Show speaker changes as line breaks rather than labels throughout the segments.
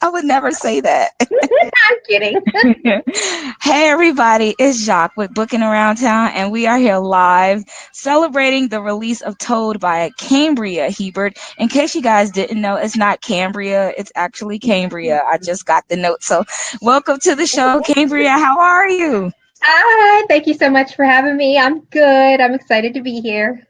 I would never say that.
I'm kidding.
Hey everybody, it's Jacques with Bookin Around Town, and we are here live celebrating the release of Toad by Cambria, Hebert. In case you guys didn't know, it's not Cambria, it's actually Cambria. I just got the note. So welcome to the show, Cambria. How are you?
Hi, thank you so much for having me. I'm good. I'm excited to be here.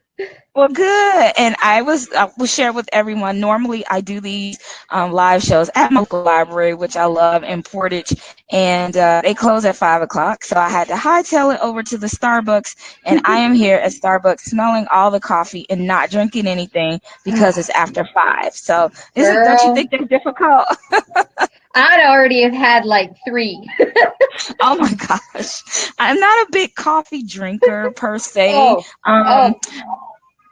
Well, good. And I will share with everyone. Normally, I do these live shows at my local library, which I love in Portage, and they close at 5 o'clock. So I had to hightail it over to the Starbucks, and I am here at Starbucks, smelling all the coffee and not drinking anything because it's after 5. So, isn't don't you
Girl,
think that's difficult?
I'd already have had like three.
Oh my gosh, I'm not a big coffee drinker per se.
Oh,
Um,
oh,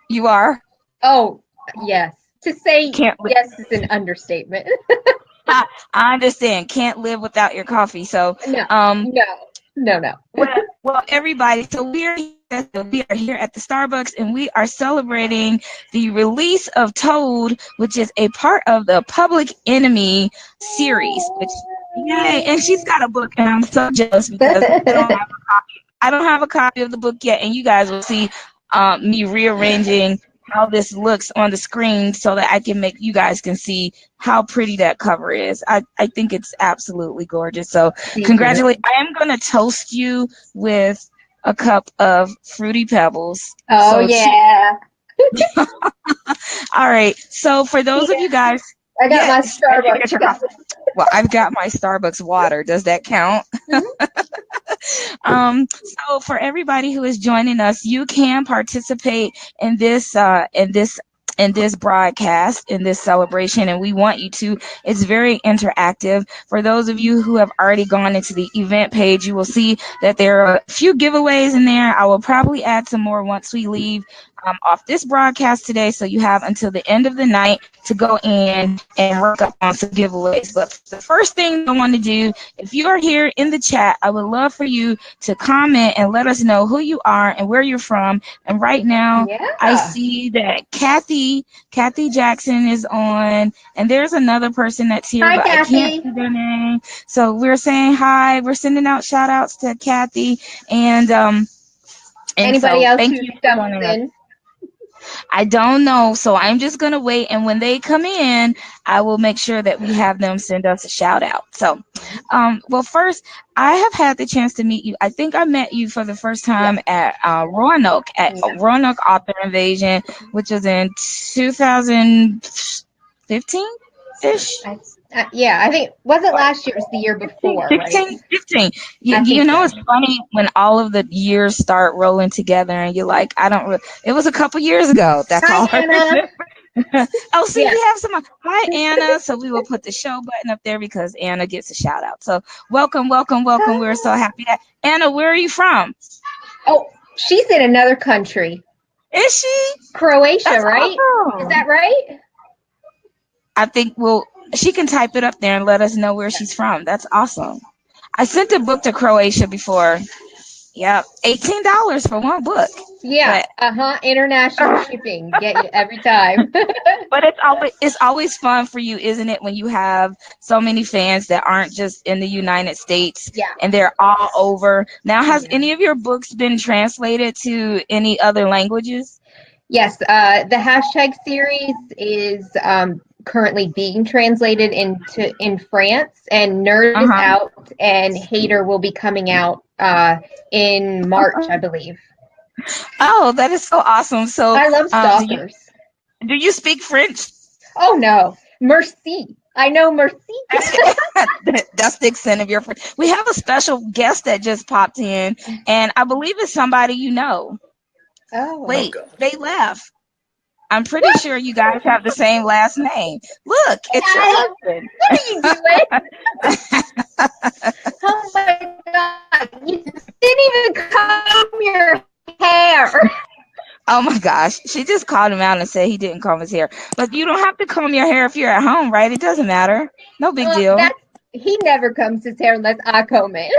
you are.
oh, yes. To say
Can't.
yes is an understatement.
I understand. Can't live without your coffee. So,
No,
um,
no, no.
well, everybody. So we are here at the Starbucks, and we are celebrating the release of Toad, which is a part of the Public Enemy series. Which, yay! And she's got a book, and I'm so jealous because I don't have a copy. I don't have a copy of the book yet, and you guys will see me rearranging how this looks on the screen so that I can make you guys can see how pretty that cover is. I think it's absolutely gorgeous. So
Me too.
congratulations. I am going to toast you with a cup of Fruity Pebbles.
Oh,
So
yeah.
all right. So for those of
Yeah,
you guys,
I got my
yes, you
Starbucks
get your
cup.
coffee. Well, I've got my Starbucks water. Does that count?
Mhm.
So for everybody who is joining us, you can participate in this broadcast, in this celebration, and we want you to. It's very interactive. For those of you who have already gone into the event page, you will see that there are a few giveaways in there. I will probably add some more once we leave off this broadcast today, so you have until the end of the night to go in and work up on some giveaways. But the first thing I want to do, if you are here in the chat, I would love for you to comment and let us know who you are and where you're from. And right now, I
Yeah.
see that Kathy Jackson is on, and there's another person that's here,
Hi,
but I can't
Kathy.
see their name. So we're saying hi. We're sending out shout outs to Kathy, and
Anybody
so
else
thank
who
you for
stumbled
joining us.
in?
I don't know, so I'm just gonna wait, and when they come in, I will make sure that we have them send us a shout out. So, well, first, I have had the chance to meet you. I think I met you for the first
Yes.
time at Roanoke at
Yeah.
Roanoke Author Invasion, which was in 2015 ish.
Yeah, I think was it
What?
last year? It was the year
15,
before, right?
16, 15.
I
You
think
know,
so.
it's funny when all of the years start rolling together and you're like, I don't it was a couple years ago. That's
Hi,
all I
Anna.
remember. Oh, see,
Yeah.
we have some. Hi, Anna. So we will put the show button up there because Anna gets a shout out. So welcome, welcome, welcome. We're so
Hi.
happy that Anna, where are you from?
Oh, she's in another country,
Is she?
Croatia,
That's
right? Is
awesome.
that right?
I think she can type it up there and let us know where
Yeah.
she's from. That's awesome. I sent a book to Croatia before. Yeah, $18 for one book.
Yeah.
But
International shipping, get you every time.
but it's always fun for you, isn't it, when you have so many fans that aren't just in the United States
Yeah.
and they're all over. Now, has
Yeah.
any of your books been translated to any other languages?
Yes. The hashtag series is currently being translated in France, and Nerd is
Uh-huh.
out, and Hater will be coming out in March, I believe.
Oh, that is so awesome. So,
I love
do you
stalkers.
do you speak French?
Oh no, merci. I know merci.
That's the extent of your friend. We have a special guest that just popped in, and I believe it's somebody you know.
Oh,
Wait, they left. I'm pretty sure you guys have the same last name. Look,
hey
it's your
guys,
husband.
what are you doing? Oh my god, you didn't even comb your hair.
Oh my gosh. She just called him out and said he didn't comb his hair. But you don't have to comb your hair if you're at home, right? It doesn't matter. No big deal.
That's he never combs his hair unless I comb it.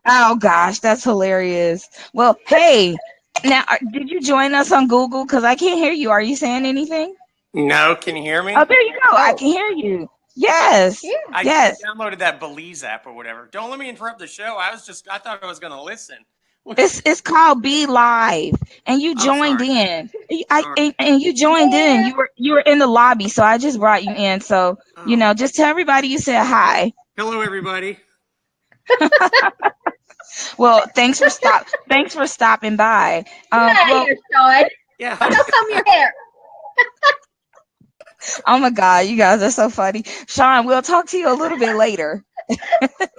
Oh gosh, that's hilarious. Well, hey, now did you join us on Google? Because I can't hear you. Are you saying anything?
No, can you hear
Oh,
me?
there you go. I
Oh,
can hear you. Yes.
Yeah.
I
Yes.
downloaded that Belize app or whatever. Don't let me interrupt the show. I thought I was going to listen.
It's called Be Live, and you
I'm
joined
sorry.
in.
Sorry.
And you joined in.
Yeah.
You were in the lobby, so I just brought you in. So
Oh.
just tell everybody you said hi.
Hello, everybody.
Well, Thanks for stopping by.
Get out of
Well,
here, Sean.
Yeah.
How come your hair?
oh my God, you guys are so funny. Sean, we'll talk to you a little bit later.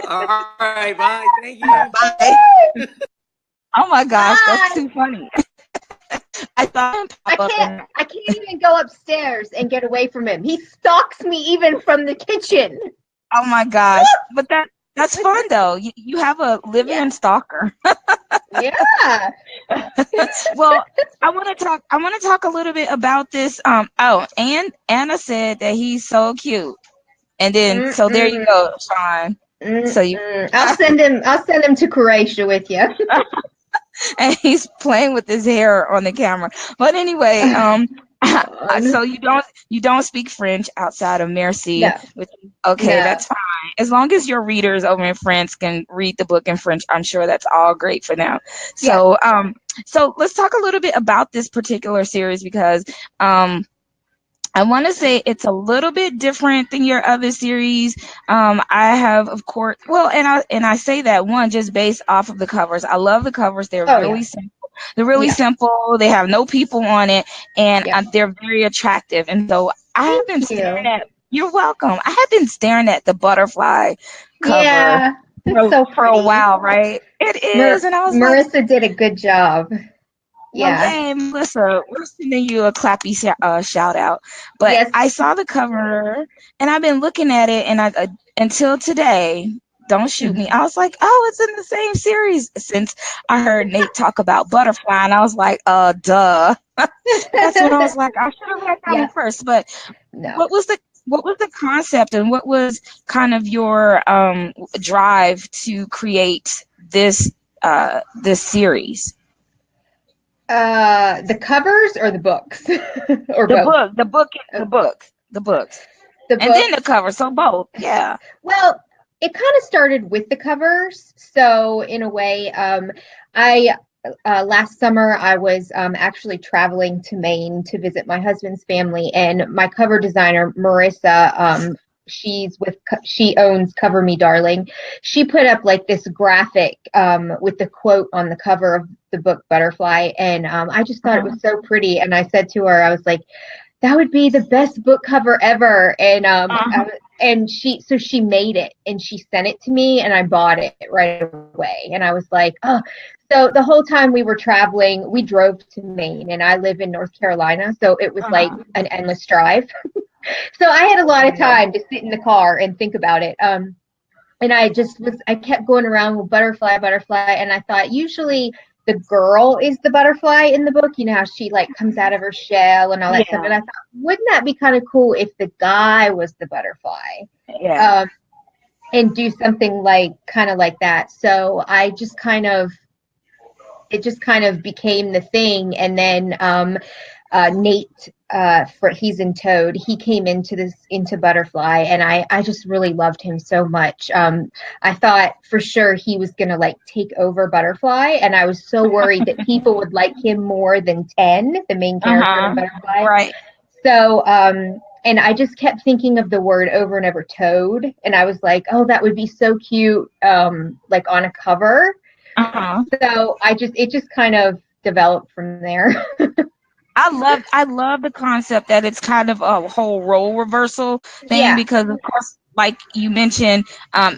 All right. Bye. Thank you.
Bye. Oh my gosh, that's
Bye.
too funny. I saw him
I
pop up
can't.
and
I can't even go upstairs and get away from him. He stalks me even from the kitchen.
oh my gosh. But that's fun though. You have a
Yeah.
live-in stalker.
Yeah.
Well, I want to talk a little bit about this. Oh, and Anna said that he's so cute. And then so there you
Mm-mm.
go, Sean. So you
Mm-mm. I'll send him. I'll send him to Croatia with you.
and he's playing with his hair on the camera. But anyway, so you don't speak French outside of Merci,
No.
which okay,
No.
that's fine. As long as your readers over in France can read the book in French, I'm sure that's all great for them.
Yeah.
So let's talk a little bit about this particular series because I want to say it's a little bit different than your other series. I have, of course, well, and I say that one just based off of the covers. I love the covers; they're
Oh
really
yeah.
simple. They're really
Yeah.
simple. They have no people on it, and
Yeah.
they're very attractive. And so I have been
Thank
staring
you.
at. You're welcome. I have been staring at the butterfly cover
Yeah. It's so
for a
pretty.
while, right? It is, and I was like,
Marissa did a good job.
well,
Yeah.
yay, Melissa. We're sending you a clappy shout out. But
Yes.
I saw the cover and I've been looking at it, and until today, don't shoot me.
Mhm.
I was like, oh, it's in the same series since I heard Nate talk about butterfly, and I was like, duh. That's when I was like, I should have read that one
Yeah.
first. But
No.
what was the concept, and what was kind of your drive to create this series?
The covers or the books or
The
both?
book, the book, the
Oh,
book, the books,
the
and then the
books.
cover. So both, yeah.
Well, it kind of started with the covers. So in a way, I last summer I was actually traveling to Maine to visit my husband's family, and my cover designer Marissa, she owns Cover Me Darling. She put up like this graphic with the quote on the cover of the book Butterfly, and I just thought it
Uh-huh.
was so pretty. And I said to her, I was like, that would be the best book cover ever.
Uh-huh.
And she made it and she sent it to me and I bought it right away. And I was like, oh, so the whole time we were traveling, we drove to Maine and I live in North Carolina. So it was like
Uh-huh.
an endless drive. So I had a lot of
Yeah.
time to sit in the car and think about it. And I kept going around with butterfly, butterfly. And I thought usually the girl is the butterfly in the book, you know, how she like comes out of her shell and all that stuff.
Yeah.
And I thought, wouldn't that be kind of cool if the guy was the butterfly?
Yeah.
Um, and do something like kind of like that. So it just kind of became the thing. And then Nate, he's in Toad. He came into Butterfly, and I just really loved him so much. I thought for sure he was gonna like take over Butterfly, and I was so worried that people would like him more than Ten, the main character in
Uh-huh.
Butterfly.
Right.
So, and I just kept thinking of the word over and over, Toad, and I was like, oh, that would be so cute, like on a cover.
Uh-huh.
So it just kind of developed from there.
I love the concept that it's kind of a whole role reversal thing
Yeah.
because of course like you mentioned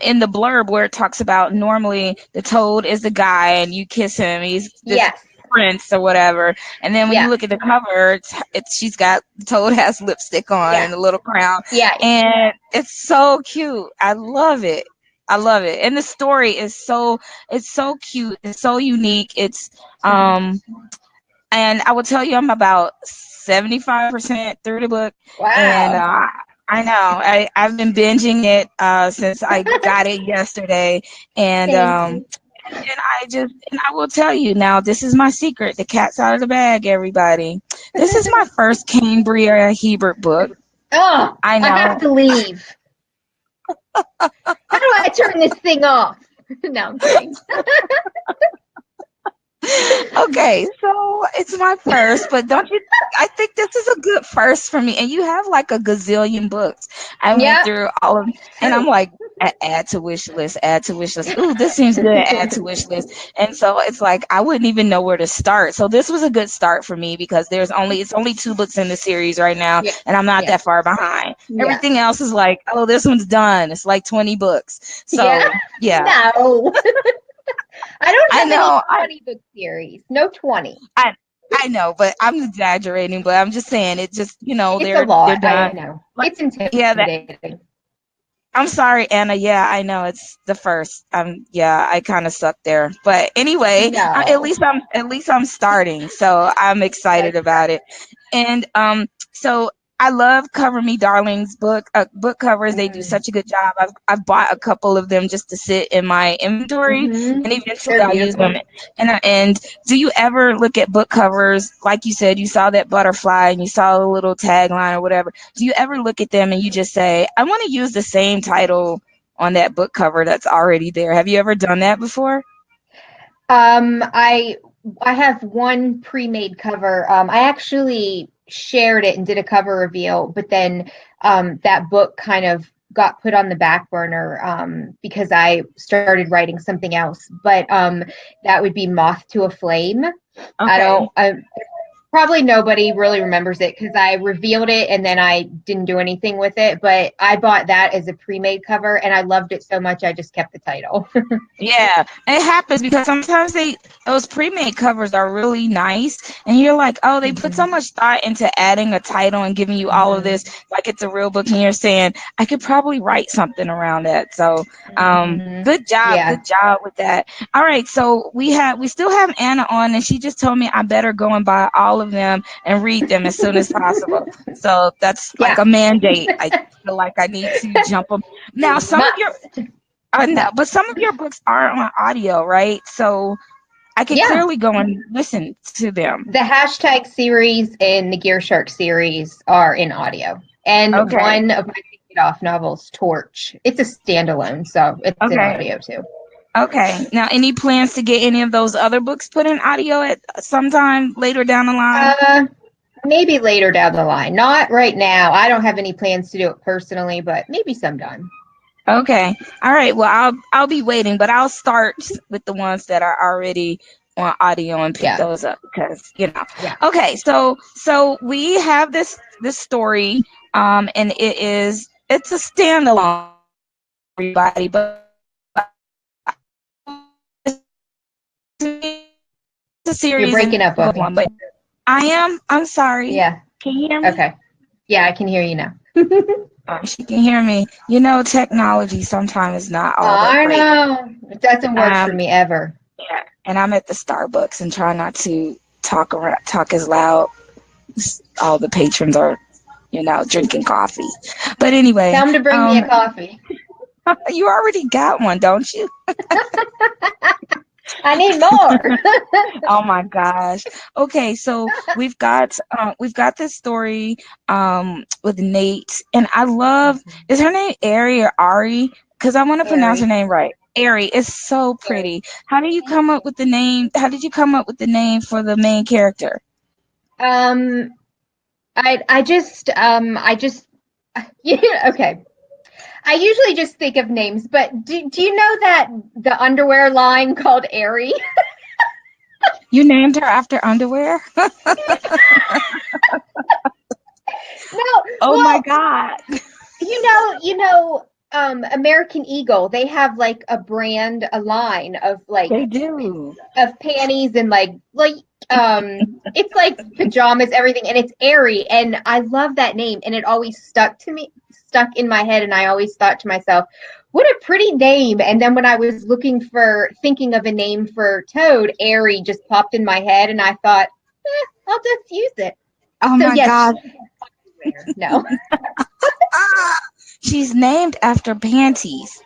in the blurb where it talks about normally the toad is the guy and you kiss him, he's this
Yes.
prince or whatever, and then when you
Yeah.
look at the cover it's she's got the toad has lipstick on
Yeah.
and a little crown,
Yeah.
and it's so cute. I love it. I love it. And the story is it's so cute. It's so unique. It's um and I will tell you, I'm about 75% through the book, and
Wow.
I know I've been binging it since I got it yesterday, and
Thank you.
and I will tell you now, this is my secret. The cat's out of the bag, everybody. This is my first Cambria Hebert book.
Oh,
I
I have
know.
to leave. turn this thing off. No, I'm kidding.
Okay, so it's my first, but don't you? I think this is a good first for me. And you have like a gazillion books. I went
Yeah,
through all of, and I'm
true.
like, add to wish list, add to wish list. Ooh, this seems good. Add to wish list. And so it's like I wouldn't even know where to start. So this was a good start for me because it's only 2 books in the series right now,
Yeah,
and I'm not
yeah,
that far behind.
yeah,
Everything else is like, oh, this one's done. It's like 20 books.
yeah.
So yeah,
No, I don't
I
have any
know.
20 book series. No 20.
I I know, but I'm exaggerating. But I'm just saying it. Just
It's a
they're
lot. I
done.
know.
Like
It's
yeah, that
intimidating.
I'm sorry, Anna. Yeah, I know it's the first. Yeah, I kind of suck there. But anyway,
No,
at least I'm starting, so I'm excited
that's
about it. And so I love Cover Me Darling's book covers. They do
right.
such a good job. I've bought a couple of them just to sit in my inventory,
Mm-hmm.
and eventually
They're
I'll use them.
beautiful.
And do you ever look at book covers like you said? You saw that butterfly and you saw a little tagline or whatever. Do you ever look at them and you just say, I want to use the same title on that book cover that's already there? Have you ever done that before?
I have one pre-made cover. I actually shared it and did a cover reveal, but then that book kind of got put on the back burner because I started writing something else. But that would be Moth to a Flame.
Okay.
I Probably nobody really remembers it because I revealed it and then I didn't do anything with it. But I bought that as a pre-made cover and I loved it so much I just kept the title.
Yeah, it happens because sometimes those pre-made covers are really nice, and you're like, oh, they put so
Hmm.
much thought into adding a title and giving you all of this,
Hmm.
like it's a real book, and you're saying I could probably write something around that. So,
Hmm.
good
Yeah.
job with that. All right, so we still have Anna on, and she just told me I better go and buy all of them and read them as soon as possible. So that's like
Yeah.
a mandate. I feel like I need to jump them now. Some of your
Must.
I know, but some of your books are on audio, right? So I could
Yeah.
clearly go and listen to them.
The hashtag series and the Gear Shark series are in audio. And
Okay.
one of my Take It Off novels, Torch, it's a standalone, so it's in
Okay.
audio too.
Okay. Now, any plans to get any of those other books put in audio at sometime later down the line?
Uh, Maybe later down the line. Not right now. I don't have any plans to do it personally, but maybe sometime.
Okay. All right. Well, I'll be waiting, but I'll start with the ones that are already on audio and pick
Yeah.
those up because, you know.
Yeah.
Okay. So we have this story and it's a standalone everybody, but it's a
You're
series
breaking
and
up,
book
Buffy.
one, but I'm sorry.
Yeah.
Can you hear me?
Okay. Yeah, I can hear you now.
She can hear me. You know, technology sometimes is not all that
I
great.
know. It doesn't work for
Um,
me ever.
yeah, and I'm at the Starbucks and try not to talk as loud. All the patrons are, drinking coffee. But anyway,
Tell them to bring me a coffee.
you already got one, don't you?
I need more.
Oh my gosh. Okay, so we've got this story with Nate, and I love, is her name Ari or Ari? Because I want to pronounce her
Airy.
name right. Ari is so
Airy.
pretty. How do you
Thank
come
you.
up with the name? How did you come up with the name for the main character?
Um, I just yeah, okay. I usually just think of names, but do you know that the underwear line called Airy?
You named her after underwear?
No,
Oh my
well,
God.
American Eagle, they have like a brand, a line of
They do.
panties and it's like pajamas, everything, and it's airy, and I love that name, and it always stuck in my head, and I always thought to myself, what a pretty name. And then when I was thinking of a name for Toad, Airy just popped in my head, and I thought, I'll just use it.
Oh
So
my
yes,
God.
no.
Ah, she's named after panties.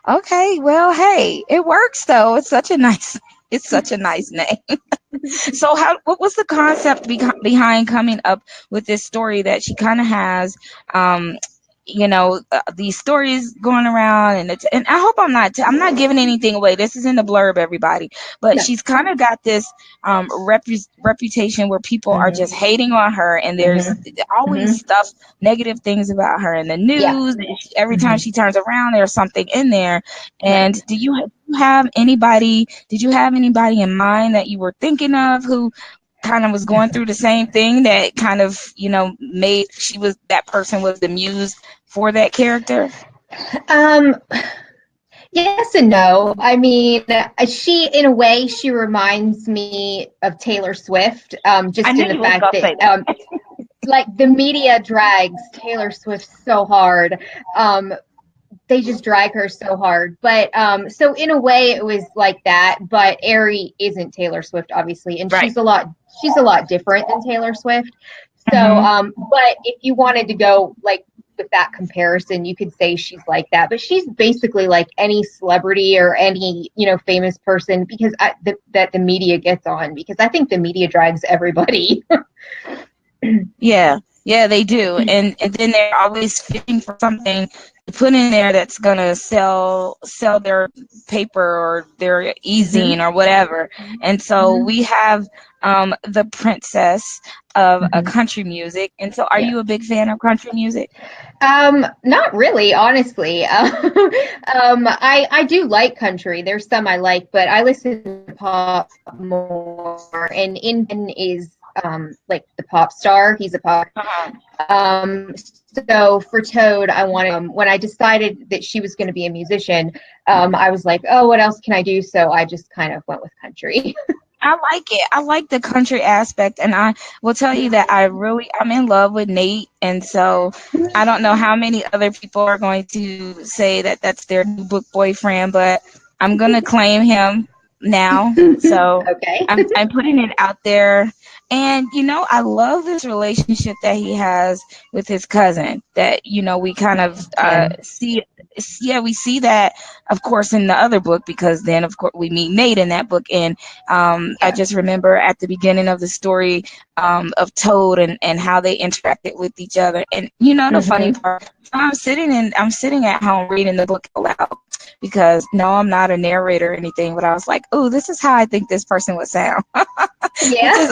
Okay, well, hey, it works though. It's such a nice name. So what was the concept behind coming up with this story that she kind of has um these stories going around, and I hope I'm not giving anything away. This is in the blurb, everybody. But
No.
she's kind of got this reputation where people are just
Mm-hmm.
hating on her, and there's
Mm-hmm.
always
Mm-hmm.
stuff, negative things about her in the
Yeah.
news. Every time
Mm-hmm.
she turns around, there's something in there.
Right.
And have anybody? Did you have anybody in mind that you were thinking of who kind of was going through the same thing, that kind of made that person was the muse for that character?
Um, yes and no. I mean, she, in a way, she reminds me of Taylor Swift,
I
just
knew
in the
you was
fact
gonna
that,
say that.
like, the media drags Taylor Swift so hard. They just drag her so hard. But so in a way, it was like that. But Ari isn't Taylor Swift, obviously, and
Right.
she's a lot different than Taylor Swift. So,
Hmm.
but if you wanted to go like with that comparison, you could say she's like that. But she's basically like any celebrity or any famous person, because that the media gets on, because I think the media drags everybody.
Yeah, they do, and then they're always fishing for something to put in there that's gonna sell their paper or their
Mm-hmm.
e-zine or whatever. And so
Mm-hmm.
we have the princess of a
Mm-hmm.
country music. And so, are
Yeah.
you a big fan of country music?
Not really, honestly. I do like country. There's some I like, but I listen to pop more. And Indian is like the pop star. He's a pop.
Uh-huh.
So for Toad, I wanted when I decided that she was going to be a musician, I was like, oh, what else can I do? So I just kind of went with country.
I like it. I like the country aspect, and I will tell you that I'm in love with Nate, and so I don't know how many other people are going to say that that's their new book boyfriend, but I'm gonna claim him now. So
Okay.
I'm putting it out there, and I love this relationship that he has with his cousin. That we kind of
Tim.
see. Yeah, we see that, of course, in the other book, because then of course we meet Nate in that book. And I
Yeah.
just remember at the beginning of the story, of Toad, and how they interacted with each other. And the funny
Mm-hmm.
part, so I'm sitting at home reading the book aloud, because no, I'm not a narrator or anything, but I was like, oh, this is how I think this person would sound, which
Yeah.
is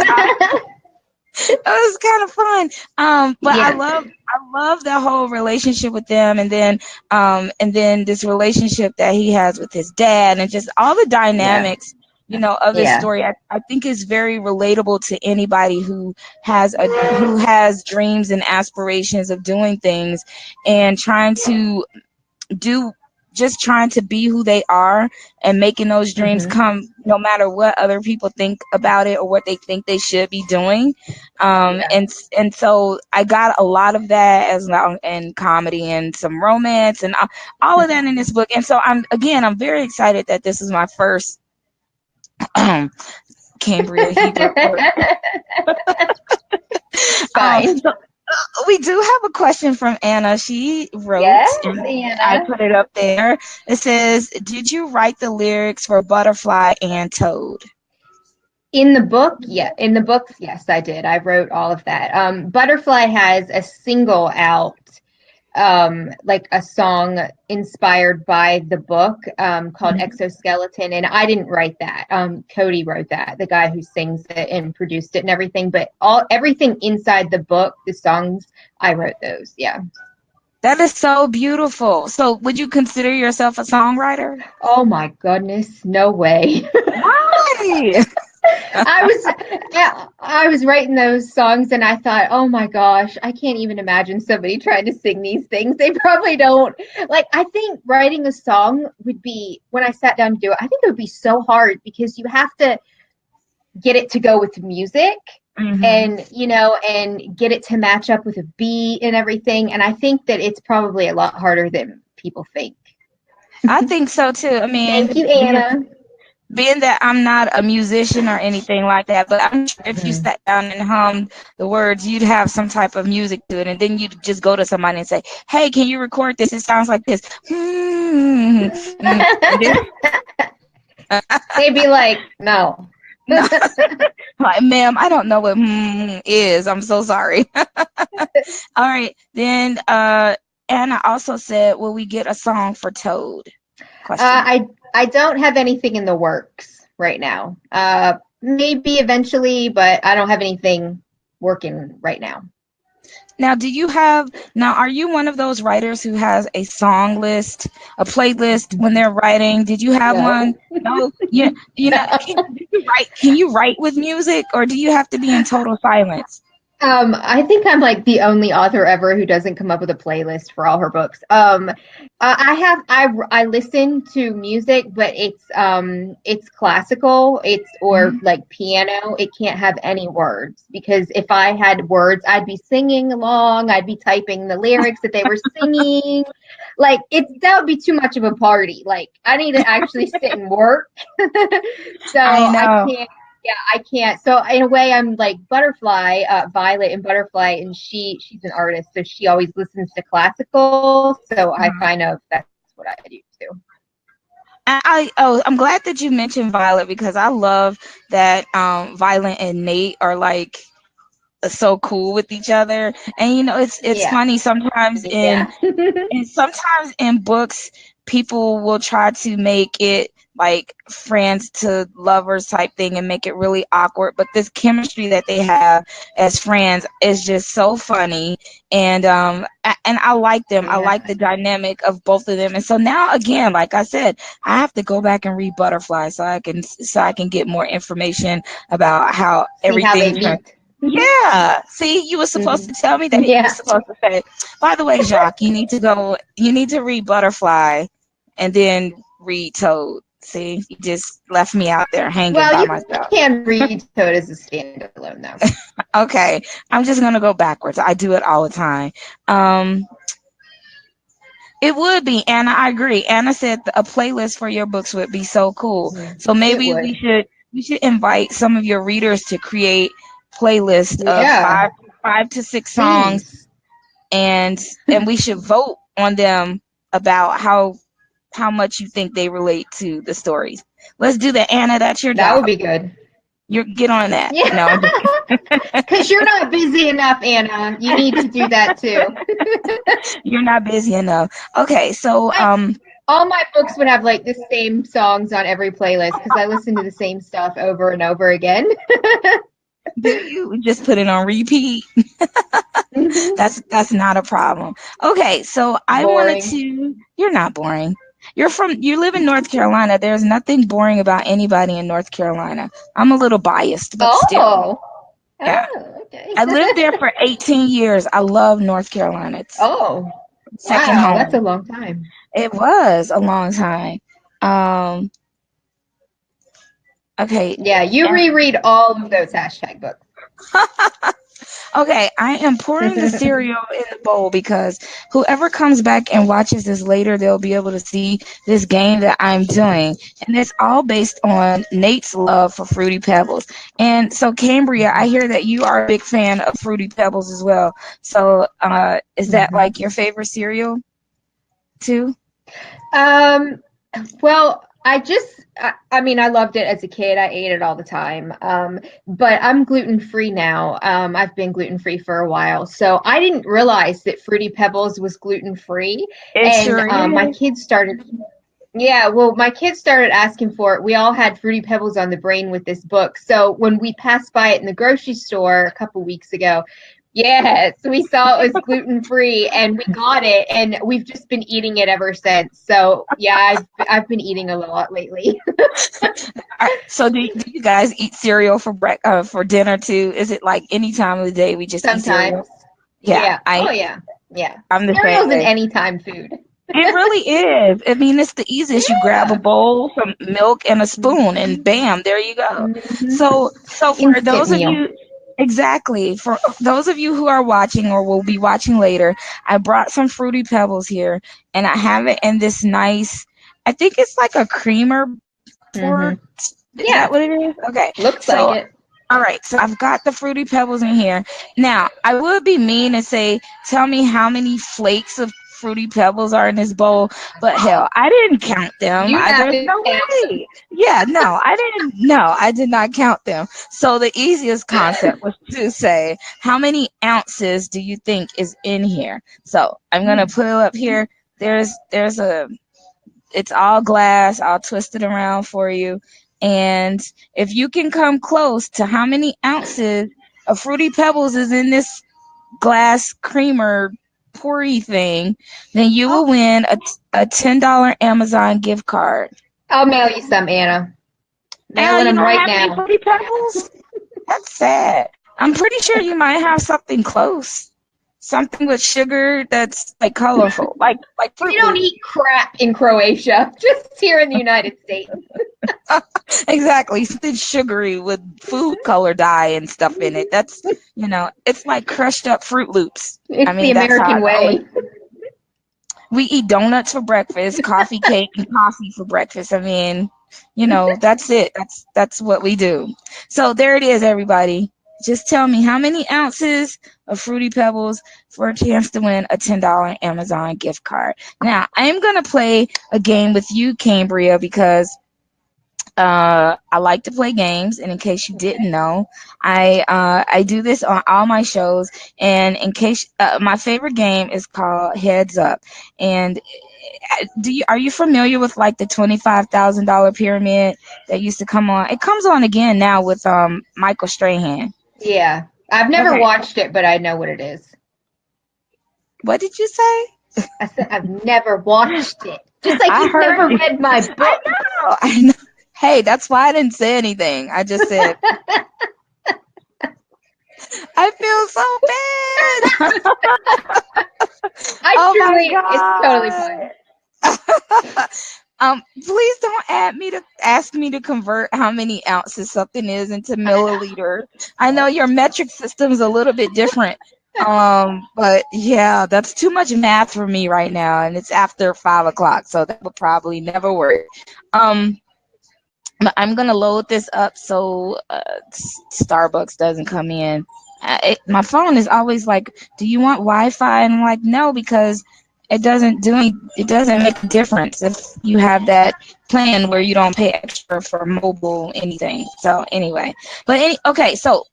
it was kind of fun. But I
Yeah.
love the whole relationship with them, and then this relationship that he has with his dad, and just all the
Yeah.
dynamics, of this
Yeah.
story. I think is very relatable to anybody who who has dreams and aspirations of doing things, and do trying to be who they are, and making those dreams
Mm-hmm.
come, no matter what other people think about it or what they think they should be doing.
Yeah.
And so I got a lot of that as well, in comedy and some romance, and all of that in this book. And so I'm very excited that this is my first Cambria Hebret book.
Fine.
So we do have a question from Anna. She wrote,
Yes,
and I
Anna.
put it up there. It says, "Did you write the lyrics for Butterfly and Toad?"
In the book, yeah. In the books, yes, I did. I wrote all of that. Butterfly has a single out, like a song inspired by the book, called
Mhm.
Exoskeleton, and I didn't write that. Cody wrote that, the guy who sings it and produced it and everything. But everything inside the book, the songs, I wrote those. Yeah.
That is so beautiful. So, would you consider yourself a songwriter?
Oh my goodness, no way.
Why?
I was yeah, I was writing those songs and I thought, oh my gosh, I can't even imagine somebody trying to sing these things. They probably don't. Like, I think writing a song would be, when I sat down to do it, I think it would be so hard, because you have to get it to go with music,
Hmm.
and and get it to match up with a beat and everything. And I think that it's probably a lot harder than people think.
I think so too. I
Thank
mean,
you, Anna.
being that I'm not a musician or anything like that, but I'm sure if you
Mhm.
sat down and hummed the words, you'd have some type of music to it, and then you'd just go to somebody and say, "Hey, can you record this? It sounds like this." Hmm. And then,
They'd be like, no.
no, like, ma'am, I don't know what is. I'm so sorry. All right, then. Anna also said, "Will we get a song for Toad?" Question mark.
I don't have anything in the works right now. Maybe eventually, but I don't have anything working right now.
Now, are you one of those writers who has a song list, a playlist when they're writing? Did you have one?
No.
No, you know, can you write with music, or do you have to be in total silence?
I think I'm like the only author ever who doesn't come up with a playlist for all her books. I listen to music, but it's classical, or like piano. It can't have any words, because if I had words, I'd be singing along, I'd be typing the lyrics that they were singing. Like that would be too much of a party. Like I need to actually sit and work. So
I
I
know.
can't. Yeah, I can't. So in a way, I'm like Butterfly, Violet and Butterfly, and she's an artist, so she always listens to classical. So I kind of, that's what I do too.
I'm glad that you mentioned Violet, because I love that Violet and Nate are like so cool with each other. And it's
Yeah,
funny sometimes
yeah.
in books, people will try to make it like friends to lovers type thing and make it really awkward, but this chemistry that they have as friends is just so funny. And and I like them. I
Yeah.
like the dynamic of both of them. And so now, again, like I said, I have to go back and read Butterfly so I can get more information about how
See how they
everything turns.
meet.
Yeah. See, you were supposed to tell me that. You were
Yeah.
supposed to say, by the way, Jacques, you need to read Butterfly and then read Toad. See, you just left me out there hanging
Well,
by
you
myself.
can read Toad as a standalone, though.
Okay. I'm just going to go backwards. I do it all the time. It would be, Anna. I agree. Anna said a playlist for your books would be so cool. So
It
maybe
would.
we should invite some of your readers to create playlists of
Yeah,
five to six songs,
please.
and we should vote on them about how much you think they relate to the stories. Let's do that, Anna. That's your
That would
job.
be good.
You get on that.
Yeah.
No, I'm just
Because you're not busy enough, Anna. You need to do that too.
you're not busy enough. Okay, so
All my books would have like the same songs on every playlist because I listen to the same stuff over and over again.
do you just put it on repeat?
Mhm.
That's not a problem. Okay, so I wanted
Boring.
to. You're not boring. You live in North Carolina. There's nothing boring about anybody in North Carolina. I'm a little biased, but still.
Oh.
Yeah.
Oh, okay.
I lived there for 18 years. I love North Carolina. It's
Oh,
second
wow. That's a
home.
long time.
It was a long time. Um, okay.
Yeah, you reread all of those hashtag books.
Okay, I am pouring the cereal in the bowl because whoever comes back and watches this later, they'll be able to see this game that I'm doing. And it's all based on Nate's love for Fruity Pebbles. And so, Cambria, I hear that you are a big fan of Fruity Pebbles as well. So, is that
Mhm.
like your favorite cereal too?
Um, well, I mean, I loved it as a kid. I ate it all the time. But I'm gluten free now. I've been gluten free for a while. So I didn't realize that Fruity Pebbles was gluten free.
It
And
sure
my
is.
kids started, yeah, well, my kids started asking for it. We all had Fruity Pebbles on the brain with this book. So when we passed by it in the grocery store a couple weeks ago, yes, we saw it was gluten free and we got it and we've just been eating it ever since. So yeah, I've been eating a lot lately.
So, do you guys eat cereal for dinner too? Is it like any time of the day we just eat cereal?
Sometimes.
Yeah,
Yeah. Oh yeah. Yeah.
I'm the same
Cereal's an
way.
anytime food.
It really is. I mean, it's the easiest. You grab a
Yeah.
bowl, some milk, and a spoon, and
Mhm.
bam, there you go.
Mhm.
So for
Instant
those of
meal.
you, exactly, for those of you who are watching or will be watching later, I brought some Fruity Pebbles here, and I have it in this nice. I think it's like a creamer pour.
Mhm.
Is that
Yeah.
what it is? Okay.
Looks like
So
it.
all right, so I've got the Fruity Pebbles in here. Now, I would be mean and say, tell me how many flakes of Fruity Pebbles are in this bowl, but hell, I didn't count them.
You have
There's
to
no
count them.
way. Yeah, no, I didn't. No, I did not count them. So the easiest concept was to say, how many ounces do you think is in here? So I'm gonna put it up here. There's a it's all glass. I'll twist it around for you. And if you can come close to how many ounces of Fruity Pebbles is in this glass creamer poury thing, then you will win a $10 Amazon gift card.
I'll mail you some, Anna.
Al,
Mailing
you
them
don't
right
have any
now.
Fruity Pebbles? That's sad. I'm pretty sure you might have something close. Something with sugar that's like colorful, like
We
Fruit
don't
Loops.
eat crap in Croatia, just here in the United States.
Exactly, something sugary with food color dye and stuff in it. That's it's like crushed up Fruit Loops. I
It's the
mean, that's how
American
the only
way.
we eat donuts for breakfast, coffee cake, and coffee for breakfast. I mean, that's it. That's what we do. So there it is, everybody. Just tell me how many ounces of Fruity Pebbles for a chance to win a $10 Amazon gift card. Now, I am going to play a game with you, Cambria, because I like to play games, and in case you didn't know, I do this on all my shows. And in case my favorite game is called Heads Up. And are you familiar with like the $25,000 pyramid that used to come on? It comes on again now with Michael Strahan.
Yeah. I've never
Okay,
watched it, but I know what it is.
what did you say?
I said I've never watched it. Just like
I
you've
heard
never
you.
read my book.
I know. Hey, that's why I didn't say anything. I just said I feel so bad. Oh my
It's totally fine.
God. Please don't ask me to convert how many ounces something is into milliliter. I know your metric system's a little bit different. But yeah, that's too much math for me right now, and it's after 5 o'clock, so that would probably never work. Um, but I'm gonna load this up so Starbucks doesn't come in. My phone is always like, "Do you want Wi-Fi?" And I'm like, "No," because it doesn't make a difference if you have that plan where you don't pay extra for mobile anything. So anyway, okay, so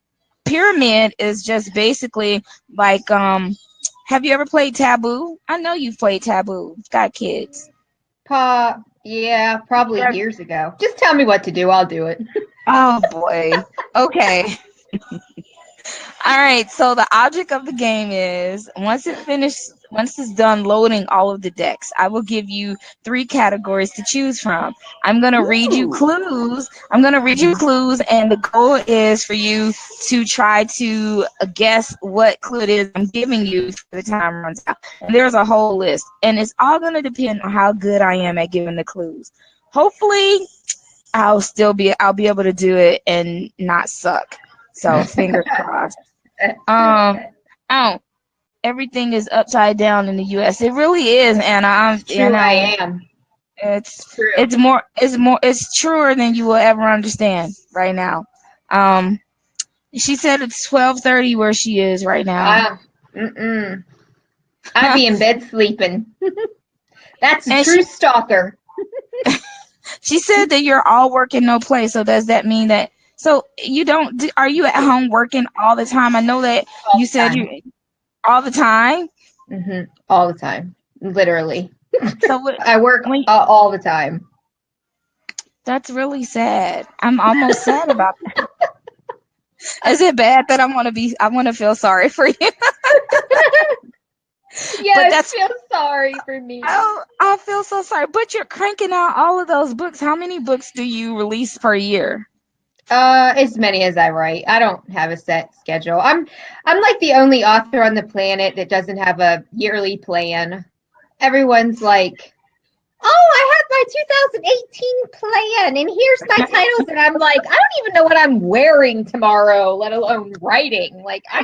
pyramid is just basically like have you ever played Taboo? I know you've played Taboo. You've got kids.
Yeah, probably years ago. Just tell me what to do. I'll do it.
Oh boy. Okay. All right, so the object of the game is once it's done loading all of the decks, I will give you 3 categories to choose from. I'm going to read you clues. And the goal is for you to try to guess what clue it is I'm giving you before the time runs out. And there's a whole list, and it's all going to depend on how good I am at giving the clues. Hopefully, I'll be able to do it and not suck. So fingers crossed. Oh, everything is upside down in the U.S. It really is, Anna.
I am.
It's
True.
it's truer than you will ever understand right now. She said it's 12:30 where she is right now.
I'd be in bed sleeping. That's a
And
true stalker.
she said that you're all work and no play. So does that mean that? So are you at home working all the time? I know that you said you all the time.
All the time, literally.
So
I work all the time.
That's really sad. I'm almost sad about that. Is it bad that I want to feel sorry for you?
Yes, feel sorry for me.
I feel so sorry. But you're cranking out all of those books. How many books do you release per year?
As many as I write. I don't have a set schedule. I'm like the only author on the planet that doesn't have a yearly plan. Everyone's like, "Oh, I have my 2018 plan, and here's my titles," and I'm like, I don't even know what I'm wearing tomorrow, let alone writing. Like, I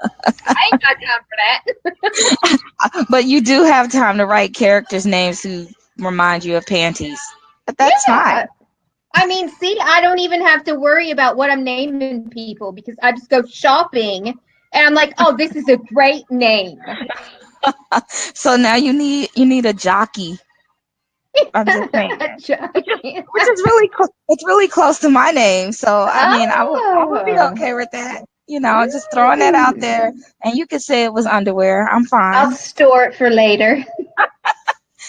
ain't got time for
that. But you do have time to write characters' names who remind you of panties. But that's fine.
I mean, see, I don't even have to worry about what I'm naming people because I just go shopping and I'm like, "Oh, this is a great name."
So now you need a jockey. I'm just saying, which is really it's really close to my name. So I mean, I would be
Oh.
okay with that. Just throwing that out there, and you could say it was underwear. I'm
I'll
fine.
store it for later.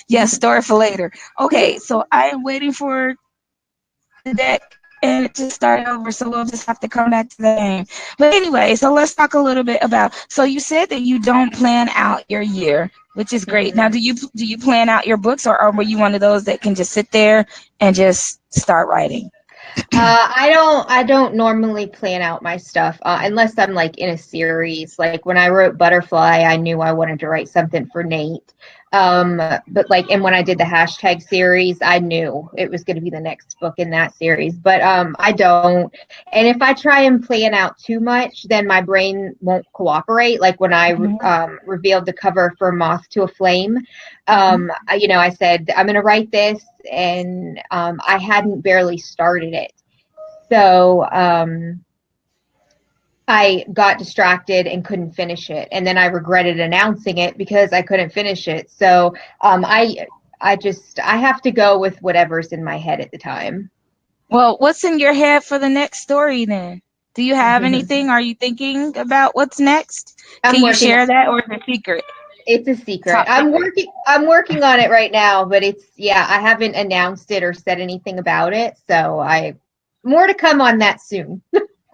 Yes, store it for later. Okay, so I am waiting for the deck and it just started over, so we'll just have to come back to the game. But anyway, so let's talk a little bit about. So you said that you don't plan out your year, which is great. Now,
Mhm.
do you plan out your books, or were you one of those that can just sit there and just start writing?
I don't normally plan out my stuff unless I'm like in a series. Like when I wrote Butterfly, I knew I wanted to write something for Nate. But like, and when I did the hashtag series, I knew it was going to be the next book in that series. But I don't. And if I try and plan out too much, then my brain won't cooperate. Like when I
Mhm.
revealed the cover for Moth to a Flame,
Mhm.
I said I'm going to write this, and I hadn't barely started it. So I got distracted and couldn't finish it, and then I regretted announcing it because I couldn't finish it. So I have to go with whatever's in my head at the time.
Well, what's in your head for the next story then? Do you have anything? Are you thinking about what's next?
I'm
Can you
working.
share that, or is it secret?
It's a secret.
Top secret.
I'm working on it right now, but I haven't announced it or said anything about it. So I more to come on that soon.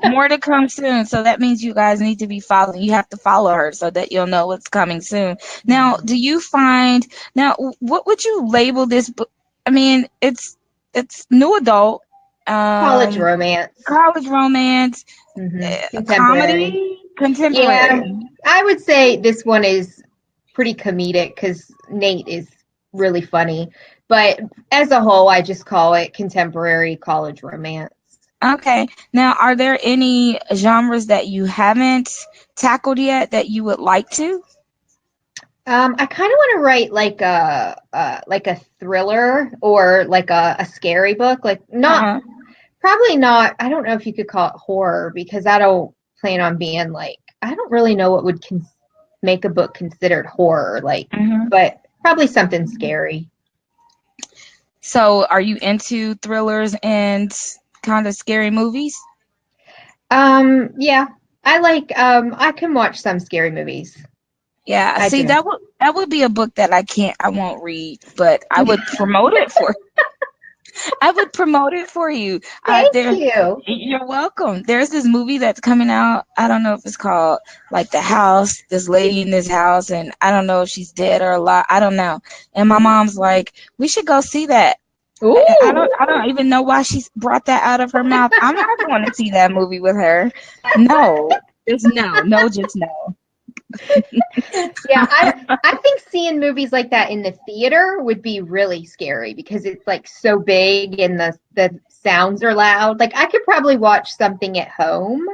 More to come soon. So that means you guys need to be following. You have to follow her so that you'll know what's coming soon. Now, do you find now what would you label this book? I mean, it's new adult,
College
um,
romance.
college romance,
Contemporary.
comedy,
Yeah,
contemporary.
I would say this one is pretty comedic because Nate is really funny. But as a whole, I just call it contemporary college romance.
Okay. Now, are there any genres that you haven't tackled yet that you would like to?
I kind of want to write like a thriller or like a scary book. Like not
Uh-huh.
probably not. I don't know if you could call it horror because I don't plan on being like I don't really know what would make a book considered horror. Like,
Hmm.
but probably something scary.
So, are you into thrillers and kind of scary movies?
Yeah, I can watch some scary movies.
Yeah,
I
see,
do.
that would be a book that I won't read, but I would promote it for I would promote it for you.
Thank
There,
you.
you're welcome. There's this movie that's coming out. I don't know if it's called like The House. This lady in this house, and I don't know if she's dead or alive. I don't know. And my mom's like, we should go see that. And I don't,
Ooh.
I don't even know why she brought that out of her mouth. I'm not going to see that movie with her. No, just no, no, just no.
Yeah, I think seeing movies like that in the theater would be really scary because it's like so big and the sounds are loud. Like I could probably watch something at home,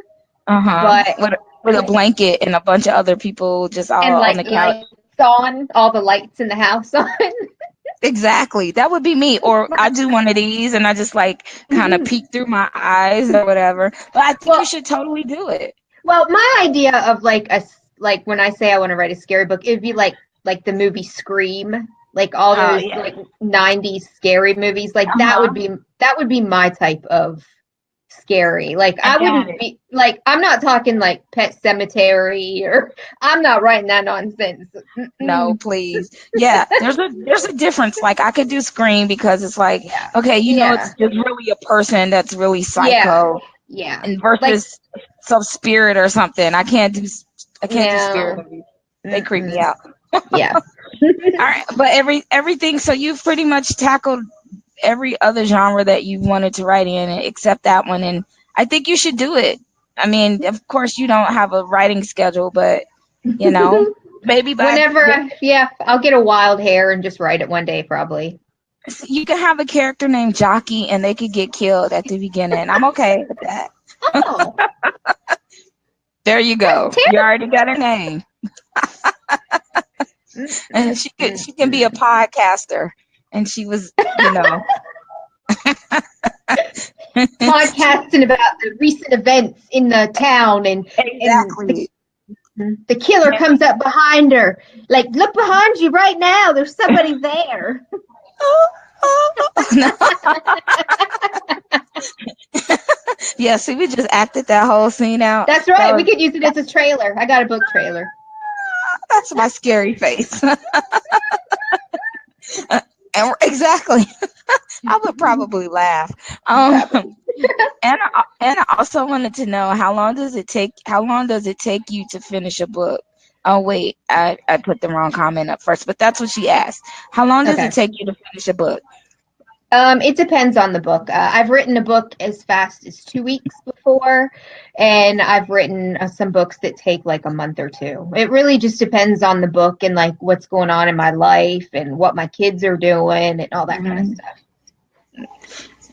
Uh-huh.
but
With a blanket and a bunch of other people just
and
all on
like
the couch.
lights on, all the lights in the house on.
Exactly. That would be me. Or I do one of these and I just like kind of peek through my eyes or whatever. But I think you
Well,
should totally do it.
well, my idea of like when I say I want to write a scary book, it'd be like the movie Scream, like all
Oh
those
yeah.
like 90s scary movies. Like
Uh-huh.
that would be my type of scary. Like
I
I
got
wouldn't
it.
be like I'm not talking like Pet Cemetery or I'm not writing that nonsense.
No,
Mm-mm.
please. Yeah, there's a difference. Like I could do Scream because it's like,
Yeah.
okay,
Yeah.
it's just really a person that's really
Yeah.
psycho
Yeah.
and
Like
versus some spirit or something. I can't do spirit
no.
movies. They creep me
Mm-mm.
out.
Yeah.
All right, but everything. So you've pretty much tackled every other genre that you wanted to write in, except that one, and I think you should do it. I mean, of course, you don't have a writing schedule, but you know, maybe
Whenever, yeah, I'll get a wild hair and just write it one day, probably.
you can have a character named Jockey, and they could get killed at the beginning. I'm okay with that.
Oh,
There you go. You
Tara.
already got a name,
Mm,
and
mm,
she can be a
mm.
podcaster, and she was, you know,
Podcasting about the recent events in the town and
exactly.
The killer comes up behind her. Like, look behind you right now. There's somebody there.
No. Yeah, see, we just acted that whole scene out.
That's right. We could use it as a trailer. I got a book trailer.
That's my scary face. And exactly. I would probably laugh. And I also wanted to know, how long does it take you to finish a book? Oh wait, I put the wrong comment up first, but that's what she asked. How long does it take you to finish a book?
It depends on the book. I've written a book as fast as 2 weeks before, and I've written some books that take like a month or two. It really just depends on the book and like what's going on in my life and what my kids are doing and all that kind of stuff.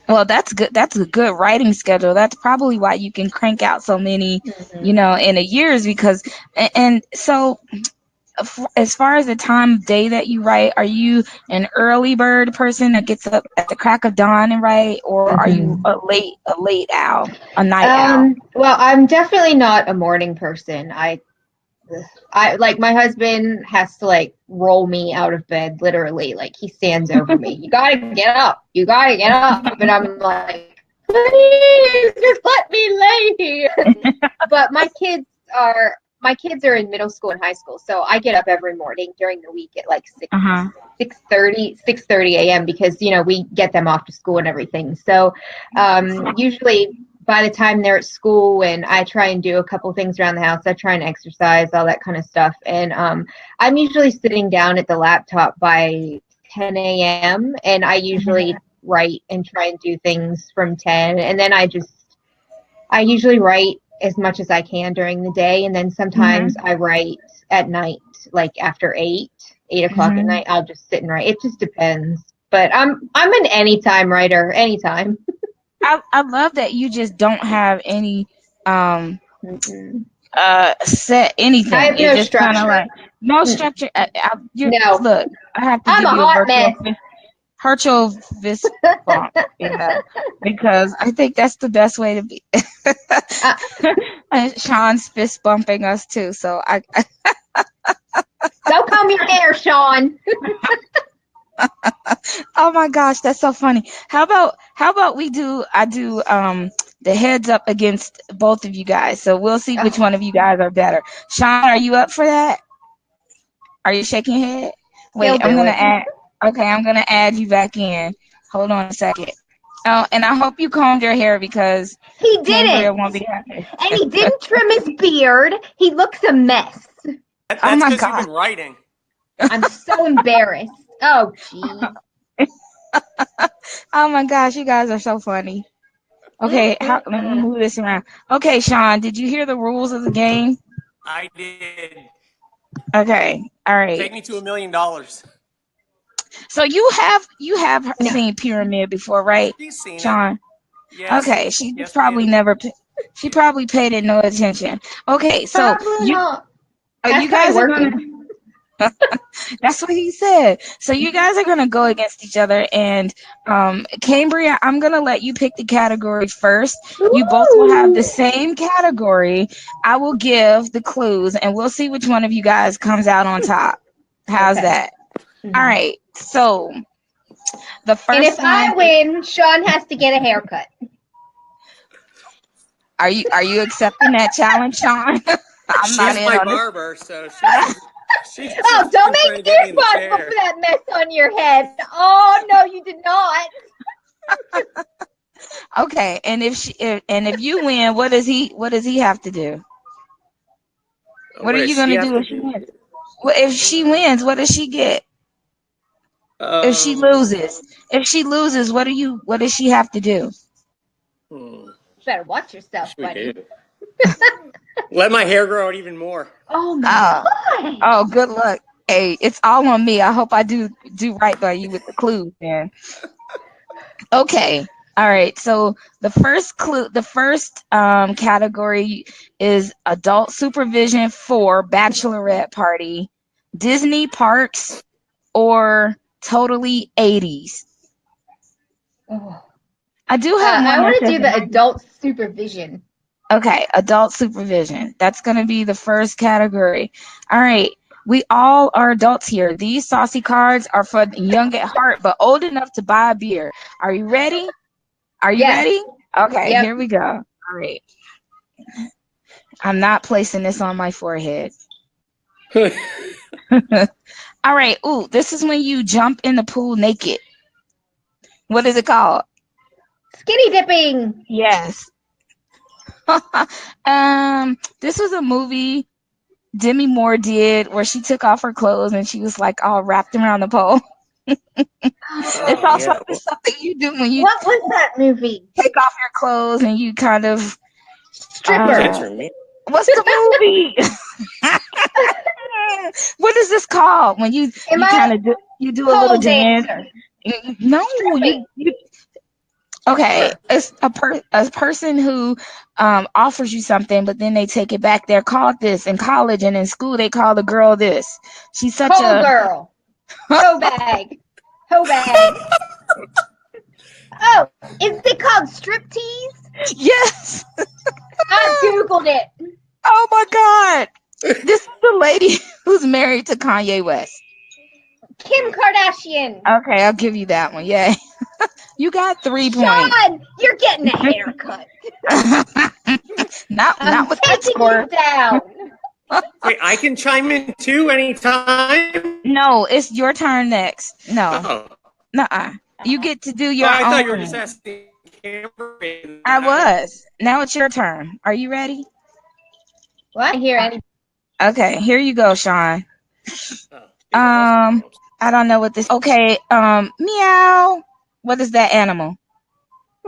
Well, that's good. That's a good writing schedule. That's probably why you can crank out so many, in a year, is because, and so as far as the time of day that you write, are you an early bird person that gets up at the crack of dawn and write, or are you a late owl, a night owl?
Well, I'm definitely not a morning person. I like, my husband has to like roll me out of bed, literally. Like, he stands over me. You gotta get up. You gotta get up. And I'm like, please just let me lay here. But my kids are in middle school and high school, so I get up every morning during the week at like 6:30 a.m. because we get them off to school and everything. So usually by the time they're at school, and I try and do a couple things around the house, I try and exercise, all that kind of stuff. And I'm usually sitting down at the laptop by 10 a.m. and I usually write and try and do things from 10, and then I usually write as much as I can during the day, and then sometimes I write at night, like after 8 o'clock at night. I'll just sit and write. It just depends, but I'm an anytime writer, anytime.
I love that you just don't have any set anything.
I have
It's
no
just
structure.
Kind of like no structure.
No.
Look, I have to
I'm
give
a
you
hot mess.
virtual fist bump, because I think that's the best way to be. Sean's fist bumping us too, so I
Go comb your hair, Sean.
Oh my gosh, that's so funny. How about I do the heads up against both of you guys, so we'll see which one of you guys are better. Sean, are you up for that? Are you shaking your head? Wait, I'm gonna add you back in. Hold on a second. Oh, and I hope you combed your hair, because
he
Cambria
didn't,
won't be happy.
and he didn't trim his beard. He looks a mess.
That's
Oh my
because
God.
you've been writing.
I'm so embarrassed. Oh, geez.
Oh my gosh, you guys are so funny. Okay, let me move this around. Okay, Sean, did you hear the rules of the game?
I did.
Okay, all right.
Take me to $1 million.
So you have seen Pyramid before, right?
She's seen
Sean?
it. Yes.
Okay, she
Yes,
probably
ma'am.
never. She probably paid it no attention. Okay, so
Probably not.
you guys are gonna. That's what he said. So you guys are gonna go against each other, and Cambria, I'm gonna let you pick the category first. You both will have the same category. I will give the clues, and we'll see which one of you guys comes out on top. How's that? All right. So the first
And if I win, Sean has to get a haircut.
Are you accepting that challenge, Sean? I'm
She's
not in
my
on
barber, so she's
Oh, don't make me responsible for that mess on your head. Oh, no, you did not.
Okay, and if you win, what does he have to do? What are you gonna do if she wins? Well, if she wins, what does she get? If she loses, what does she have to do?
Better watch yourself, buddy.
Let my hair grow out even more.
Oh my God.
Oh, good luck. Hey, it's all on me. I hope I do right by you with the clues, man. Okay. All right. So the first category is adult supervision for bachelorette party, Disney parks, or totally 80s.
Oh.
I do have one.
I want to do the adult supervision.
Okay, adult supervision. That's going to be the first category. All right. We all are adults here. These saucy cards are for the young at heart, but old enough to buy a beer. Are you ready? Are you
Yes.
ready? Okay,
Yep.
here we go. All right. I'm not placing this on my forehead. All right. Ooh, this is when you jump in the pool naked. What is it called?
Skinny dipping.
Yes. This was a movie Demi Moore did where she took off her clothes and she was like all wrapped around the pole. It's
Oh
also
yeah.
it's something you do when you
What was that movie?
take off your clothes and you kind of
Stripper.
Answer me.
what's the movie? What is this called when
Am
you
I
kind of do a little
pole
dance?
dancer?
No,
Stripping.
you okay. It's a person who offers you something, but then they take it back. They're called this in college and in school. They call the girl this. She's such
Pole
a
girl. Hoe bag. Hoe bag. Oh, is it called striptease?
yes.
I googled it.
Oh my God. This is the lady who's married to Kanye West.
Kim Kardashian.
Okay, I'll give you that one. Yay. You got 3 points.
Sean, you're getting a haircut.
not
I'm
with that
taking
score.
you down.
Wait, I can chime in too anytime.
No, it's your turn next. No.
Oh.
Nuh-uh. You get to do
Oh,
your
I thought you were just
own.
asking Cambria.
I was. Now it's your turn. Are you ready?
Well, I didn't hear any.
Okay, here you go, Sean.
Oh,
I don't know what this. Okay, meow. What is that animal?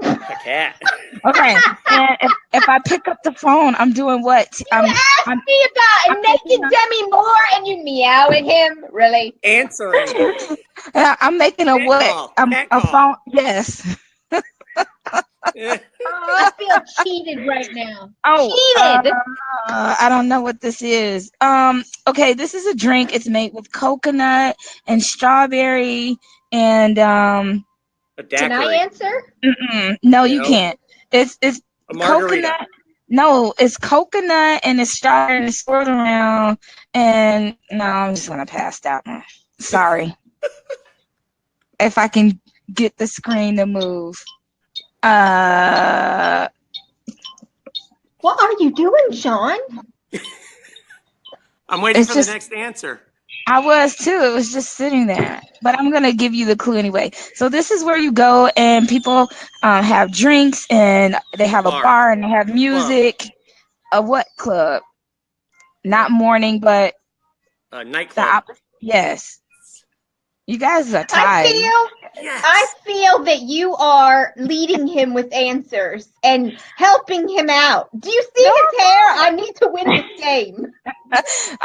a cat.
Okay, and if I pick up the phone, I'm doing what?
You asked me about a naked Demi Moore and you meow at him? Really?
Answering.
I'm making a
Cat
what?
call. Cat
A
call.
phone. Yes.
I feel cheated right now.
Oh,
Cheated.
I don't know what this is. Okay, this is a drink. It's made with coconut and strawberry and
A
Can I
daiquiri.
answer?
no, you
No.
can't. It's
A margarita.
coconut. No, it's coconut and it's strawberry and it's swirled around. And no, I'm just gonna pass that one. Sorry. If I can get the screen to move.
What are you doing, Sean?
I'm waiting
It's
for
just
the next answer.
I was too. It was just sitting there. But I'm going to give you the clue anyway. So this is where you go and people have drinks and they have a
Bar.
bar and they have
Club.
music. A what club? Not morning, but
A
the
nightclub.
opposite. Yes. You guys are
I
tied.
Yes.
feel that you are leading him with answers and helping him out. Do you see his hair? I need to win this game.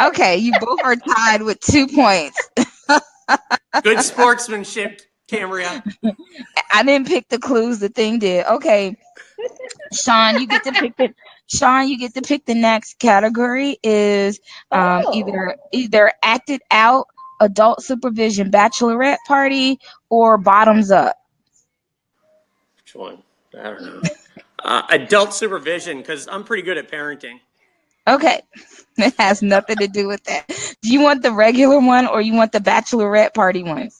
Okay, you both are tied with 2 points.
Good sportsmanship, Cambria.
I didn't pick the clues, the thing did. Okay. Sean, you get to pick the Sean, you get to pick the next category is either acted out, adult supervision, bachelorette party, or bottoms up.
Which one? I don't know. Adult supervision, because I'm pretty good at parenting.
Okay. It has nothing to do with that. Do you want the regular one or you want the bachelorette party one?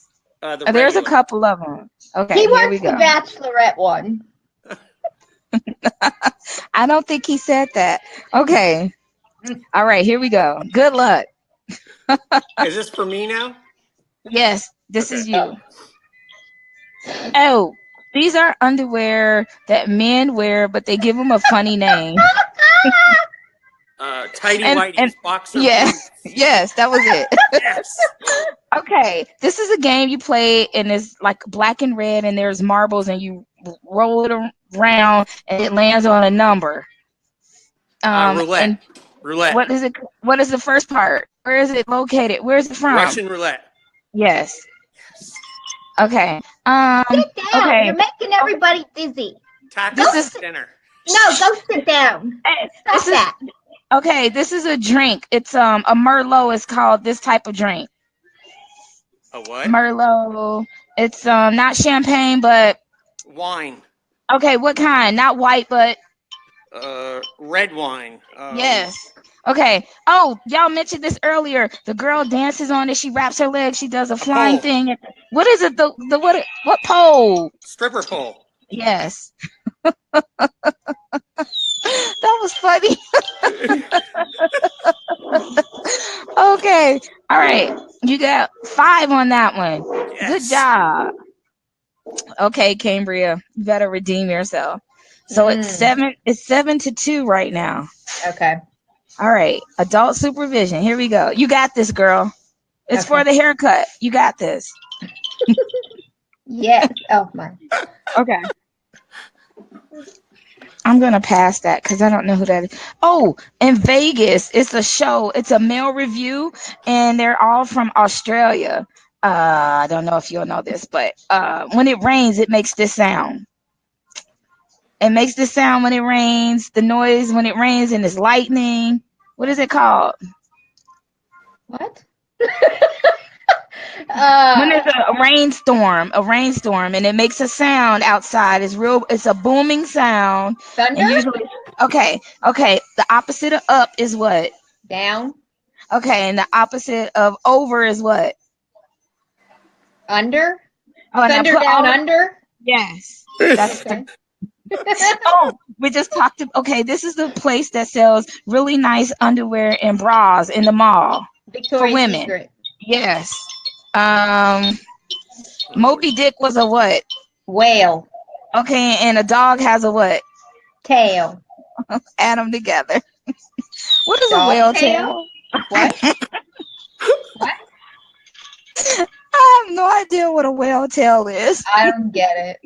The
There's a
regular.
couple of them. Okay,
He
here we
wants
go.
the bachelorette one.
I don't think he said that. Okay. All right, here we go. Good luck.
Is this for me now?
Yes, this
Okay.
is you. Oh, these are underwear that men wear, but they give them a funny name.
Tidy
And
whitey's boxer
yeah,
briefs.
yes, that was it.
Yes.
Okay, this is a game you play, and it's like black and red, and there's marbles, and you roll it around, and it lands on a number.
Roulette.
And
Roulette.
what is it? What is the first part? Where is it located? Where is it from?
Russian roulette.
Yes. Okay.
Sit down.
Okay.
You're making everybody dizzy.
Taco
This is-
dinner.
No, go sit down. Stop
This is
that.
okay. This is a drink. It's a Merlot is called this type of drink.
A what?
Merlot. It's not champagne, but
Wine.
okay. What kind? Not white, but
Red wine.
Yes. Okay. Oh, y'all mentioned this earlier. The girl dances on it. She wraps her legs. She does a flying
Pole.
thing. What is it? The what pole?
Stripper pole.
Yes. That was funny. Okay. All right. You got 5 on that one. Good
Yes.
job. Okay, Cambria, you better redeem yourself. So it's 7-2 right now.
Okay.
All right. Adult supervision. Here we go. You got this, girl. It's
Okay.
for the haircut. You got this.
Yes. Oh my.
Okay. I'm gonna pass that because I don't know who that is. Oh, in Vegas, it's a show. It's a male review, and they're all from Australia. I don't know if you'll know this, but when it rains, it makes this sound. It makes this sound when it rains. The noise when it rains and it's lightning. What is it called?
What?
When there's a rainstorm, and it makes a sound outside. It's a booming sound.
Thunder?
And usually, okay. The opposite of up is what?
Down?
Okay, and the opposite of over is what?
Under?
Oh,
Thunder down under?
Yes. That's
Okay.
Oh, we just talked. Okay, this is the place that sells really nice underwear and bras in the mall for
Victoria's
women.
Secret.
Yes. Moby Dick was a what?
Whale.
Okay, and a dog has a what?
Tail.
Add them together. What is a
Dog
whale
tail?
tail?
What? What?
I have no idea what a whale tail is.
I don't get it.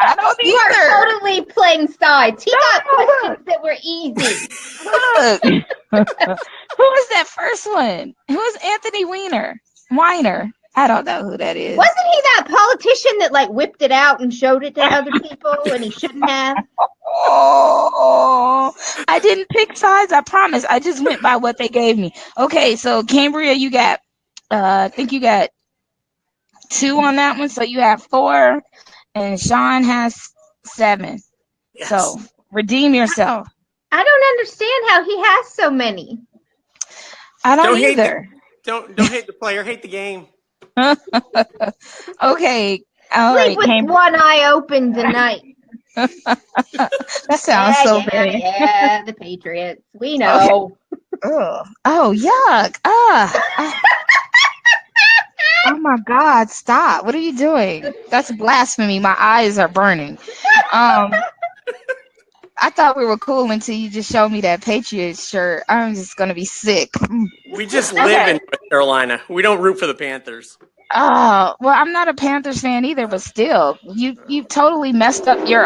I don't
You are
either.
totally playing sides. He got
No,
questions that were easy.
Look. Who was that first one? Who was Anthony Weiner? I don't know who that is.
Wasn't he that politician that like whipped it out and showed it to other people when he shouldn't have?
Oh, I didn't pick sides. I promise. I just went by what they gave me. Okay, so Cambria, you got, I think you got 2 on that one. So you have 4, and Sean has 7.
Yes.
So redeem yourself.
I don't understand how he has so many.
I don't
hate
either.
Don't hate the player, hate the game.
Okay. All
Sleep
right,
with
Cambria.
one eye open tonight.
That sounds so very.
Yeah, the Patriots. We know.
Ugh. Oh, yuck. Oh my God, stop. What are you doing? That's blasphemy. My eyes are burning. I thought we were cool until you just showed me that Patriots shirt. I'm just gonna be sick.
We just live in North Carolina. We don't root for the Panthers.
Oh, well, I'm not a Panthers fan either, but still, you totally messed up your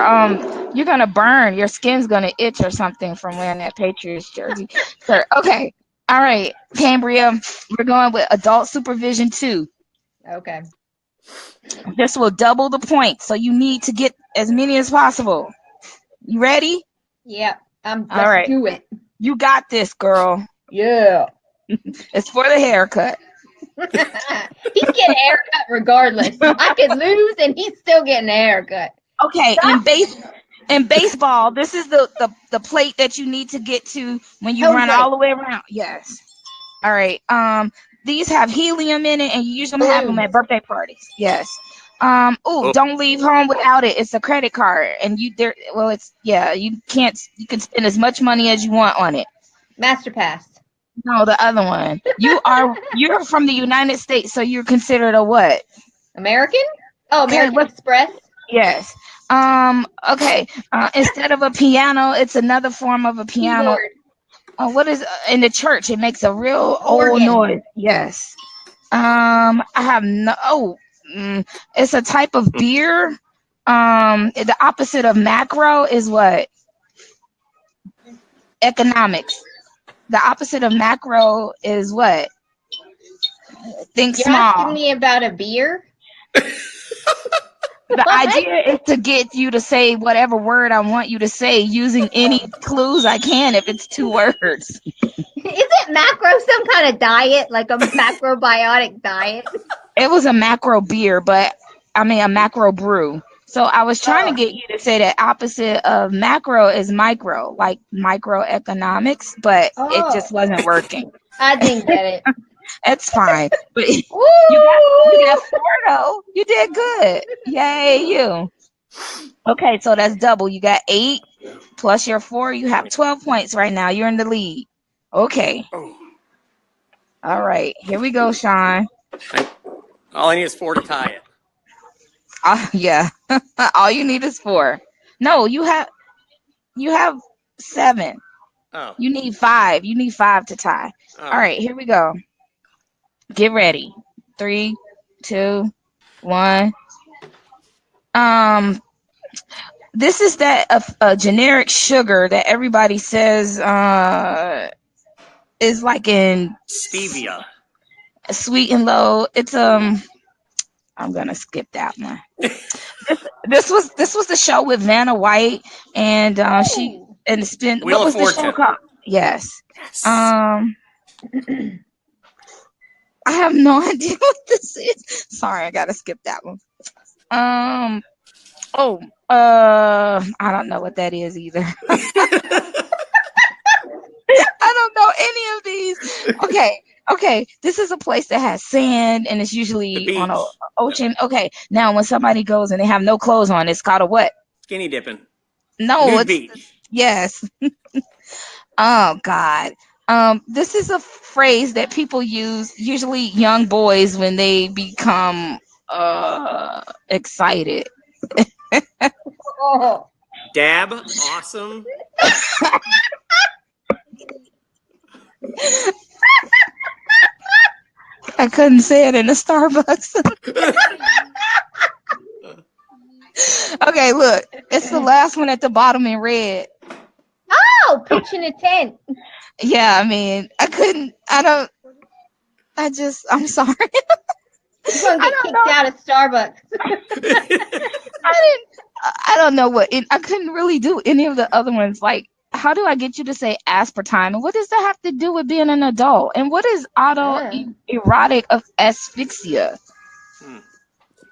you're gonna burn. Your skin's gonna itch or something from wearing that Patriots jersey. Sure. Okay. All right, Cambria, we're going with adult supervision 2.
Okay.
This will double the points, so you need to get as many as possible. You ready?
Yep.
All
Let's
right.
do it.
You got this, girl.
Yeah.
It's for the haircut.
He's getting a haircut regardless. I could lose and he's still getting a haircut.
Okay, in baseball, this is the plate that you need to get to when you run all the way around. Yes. All right. These have helium in it, and you usually have them at birthday parties. Yes. Don't leave home without it. It's a credit card, and you can spend as much money as you want on it.
MasterPass.
No, the other one. You're from the United States, so you're considered a what?
American? Oh,
Okay,
American Express.
Yes. Okay. Instead of a piano, it's another form of a piano.
Keyboard.
What is in the church? It makes a real
Organ.
old noise. Yes. I have no. It's a type of beer. The opposite of macro is what? Economics. The opposite of macro is what? Think
You're
small.
asking me about a beer?
The idea is to get you to say whatever word I want you to say using any clues I can if it's 2 words.
Isn't macro some kind of diet, like a macrobiotic diet?
It was a macro beer, but I mean a macro brew. So I was trying to
Oh,
get you to say that opposite of macro is micro, like microeconomics, but it
oh,
just wasn't working.
I didn't get it.
It's fine. But you got
Woo!
4 though. You did good. Yay, you. Okay, so that's double. You got 8 plus your 4. You have 12 points right now. You're in the lead. Okay.
Oh,
All right. Here we go, Sean.
all I need is 4 to tie it.
Yeah. All you need is 4. No, you have 7.
Oh,
You need 5. You need 5 to tie. All
oh.
right, here we go. Get ready. 3, 2, 1. Um, this is that a generic sugar that everybody says is like in
Stevia.
sweet and low. It's I'm gonna skip that one. This was the show with Vanna White and she
Ooh.
and it's been what
Wheel of
was the show
Fortune.
called? Yes.
Yes.
Um, I have no idea what this is. Sorry, I gotta skip that one. Um, oh, I don't know what that is either. I don't know any of these. Okay. This is a place that has sand and it's
The
usually on a
beach.
ocean. Okay, now when somebody goes and they have no clothes on, it's called a what?
Skinny dipping.
No,
Nude
it's
beach.
yes. Oh God. This is a phrase that people use, usually young boys, when they become excited.
Oh.
Dab. Awesome.
I couldn't say it in a Starbucks. Okay, look, it's the last one at the bottom in red.
Oh, pitching a tent.
Yeah, I mean, I couldn't. I don't. I'm sorry.
You're gonna
I
get
don't
kicked
know.
out of Starbucks.
I didn't. I don't know what. I couldn't really do any of the other ones. Like, how do I get you to say aspartame? And what does that have to do with being an adult? And what is autoerotic of asphyxia?
Hmm.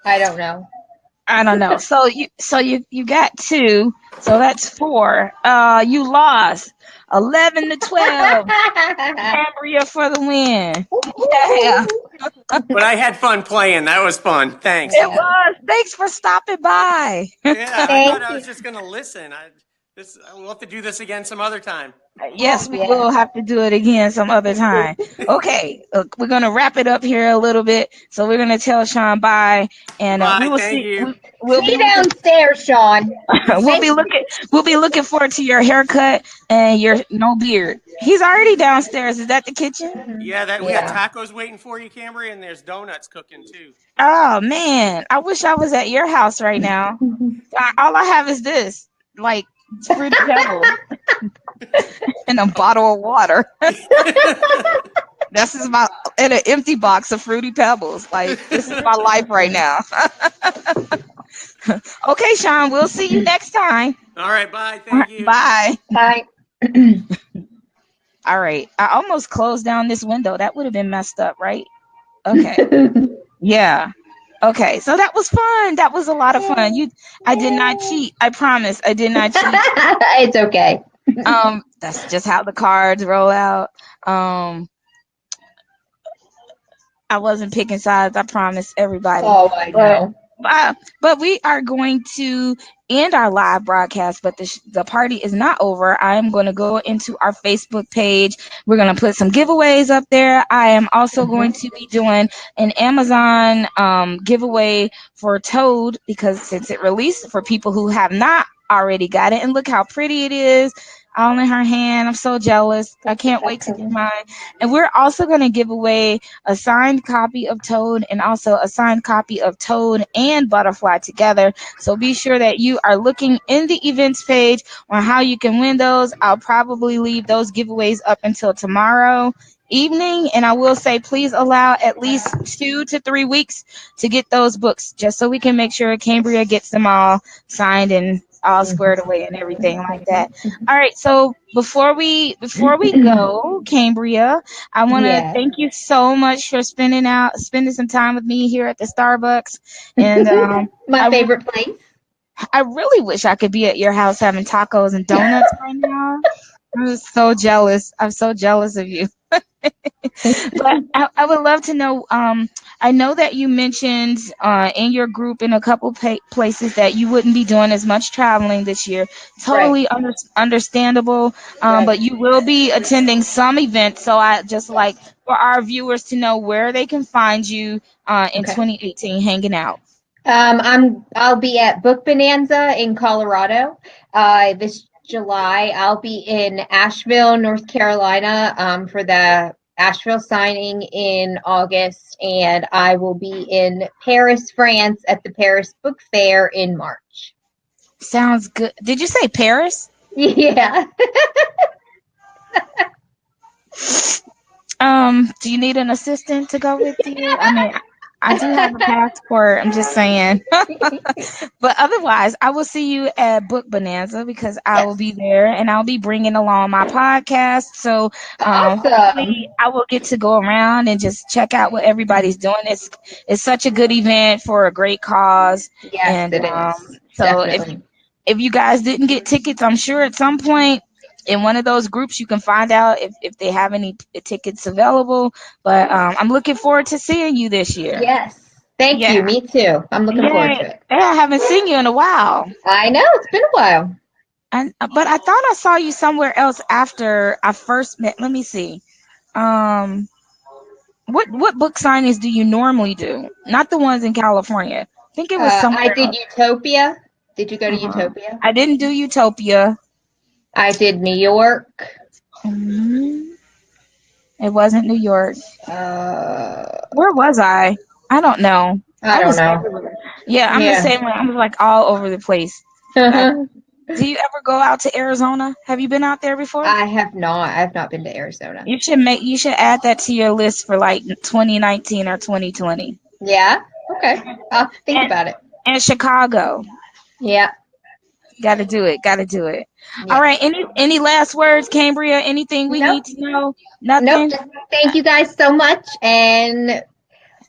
I don't know.
I don't know. So you got 2. So that's 4. You lost 11 to 12. Cambria for the win. Yeah,
But I had fun playing. That was fun. Thanks.
it
Yeah.
was. Thanks for stopping by.
Yeah, I thought
Thank
I
you.
was just gonna listen. We'll have to do this again some other time.
Yes, we
Yeah.
will have to do it again some other time. Okay, we're gonna wrap it up here a little bit. So we're gonna tell Sean bye, and we
Goodbye.
will
Thank
see.
you.
We'll
See
be
you
looking.
downstairs, Sean.
We'll be
Thank
looking. We'll be looking forward to your haircut and your no beard. He's already downstairs. Is that the kitchen?
you.
Yeah, that we got
Yeah.
tacos waiting for you, Cambria, and there's donuts cooking too.
Oh man, I wish I was at your house right now. All I have is this, like fruity pebbles and a bottle of water. This is my and an empty box of fruity pebbles. Like this is my life right now. Okay, Sean, we'll see you next time.
All right, bye.
All
Thank
right,
you.
bye.
Bye.
All right, I almost closed down this window. That would have been messed up, right? Okay, yeah. Okay, so that was fun. That was a lot of fun. I did not cheat. I promise, I did not cheat.
It's okay.
That's just how the cards roll out. Um, I wasn't picking sides. I promise everybody.
Oh, I
But
know.
but we are going to end our live broadcast. But the party is not over. I am going to go into our Facebook page. We're going to put some giveaways up there. I am also going to be doing an Amazon giveaway for Toad because since it released for people who have not already got it, and look how pretty it is. All in her hand. I'm so jealous. I can't wait to get mine. And we're also going to give away a signed copy of Toad and also a signed copy of Toad and Butterfly together. So be sure that you are looking in the events page on how you can win those. I'll probably leave those giveaways up until tomorrow evening. And I will say, please allow at least 2 to 3 weeks to get those books just so we can make sure Cambria gets them all signed and all squared away and everything like that. All right, so before we go, Cambria, I want to
Yeah.
thank you so much for spending some time with me here at the Starbucks, and
My
I will,
favorite place.
I really wish I could be at your house having tacos and donuts right now. I'm just so jealous. I'm so jealous of you. But I would love to know. I know that you mentioned in your group in a couple places that you wouldn't be doing as much traveling this year.
Right.
Totally understandable.
Right.
But you will be attending some events. So I just like
Yes.
for our viewers to know where they can find you in
Okay.
2018 hanging out.
I'll be at Book Bonanza in Colorado. This July, I'll be in Asheville, North Carolina, for the Asheville signing in August, and I will be in Paris, France, at the Paris Book Fair in March.
Sounds good. Did you say Paris?
Yeah.
Do you need an assistant to go with you? I mean, I do have a passport. I'm just saying. But otherwise, I will see you at Book Bonanza because I will
Yes.
be there and I'll be bringing along my podcast. So hopefully,
Awesome.
I will get to go around and just check out what everybody's doing. It's such a good event for a great cause,
Yes,
and
it is.
so
Definitely.
if you guys didn't get tickets, I'm sure at some point in one of those groups you can find out if they have any tickets available. But I'm looking forward to seeing you this year.
Yes. Thank
Yeah,
you. Me too. I'm looking forward
yeah.
to it.
I haven't seen you in a while.
I know it's been a while.
And but I thought I saw you somewhere else after I first met. Let me see. Um, what book signings do you normally do? Not the ones in California. I think it was
I
somewhere
did
else.
Utopia. Did you go to
Uh-huh.
Utopia?
I didn't do Utopia.
I did New York.
Mhm. It wasn't New York.
Uh,
Where was I? I don't know.
I
I
don't
was
know.
everywhere. Yeah, I'm the
Yeah.
same way. I'm like all over the place. I, do you ever go out to Arizona? Have you been out there before?
I have not. I've not been to Arizona.
You should add that to your list for like 2019 or 2020.
Yeah. Okay. I'll think
And
about it.
and Chicago.
Yeah.
Got to do it. Got to do it. All
Yes.
right. Any last words, Cambria? Anything we
Nope.
need to know?
Nope.
Nothing.
Just thank you guys so much. And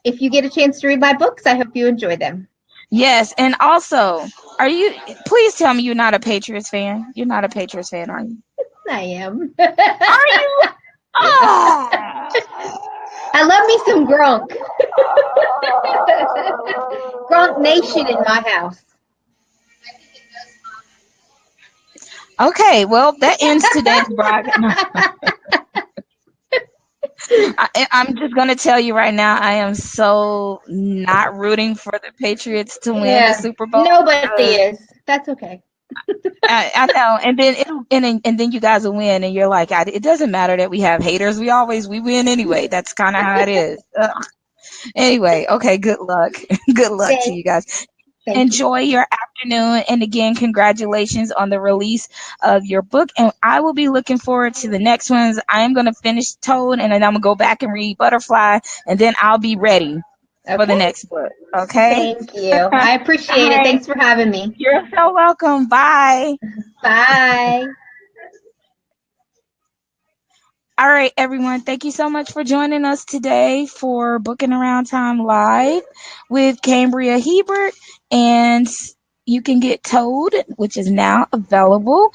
if you get a chance to read my books, I hope you enjoy them.
Yes. And also, are you? Please tell me you're not a Patriots fan. You're not a Patriots fan, are you?
I am.
Are you? Oh.
I love me some Gronk. Gronk Nation in my house.
Okay, well, that ends today's broadcast. I'm just going to tell you right now, I am so not rooting for the Patriots to win the
Yeah.
Super Bowl
Nobody
because
is. That's okay.
I know, and then and then you guys will win, and you're like, it doesn't matter that we have haters. We win anyway. That's kind of how it is. Anyway, okay. Good luck. Good luck to
Thank,
you guys.
thank you.
Enjoy your afternoon. And again, congratulations on the release of your book. And I will be looking forward to the next ones. I am going to finish Toad and then I'm going to go back and read Butterfly and then I'll be ready for the
Okay.
next book. Okay.
Thank you. I
All
appreciate it.
right.
Thanks for having me.
You're so welcome. Bye.
Bye.
All right, everyone. Thank you so much for joining us today for Booking Around Time Live with Cambria Hebert. And you can get Toad, which is now available.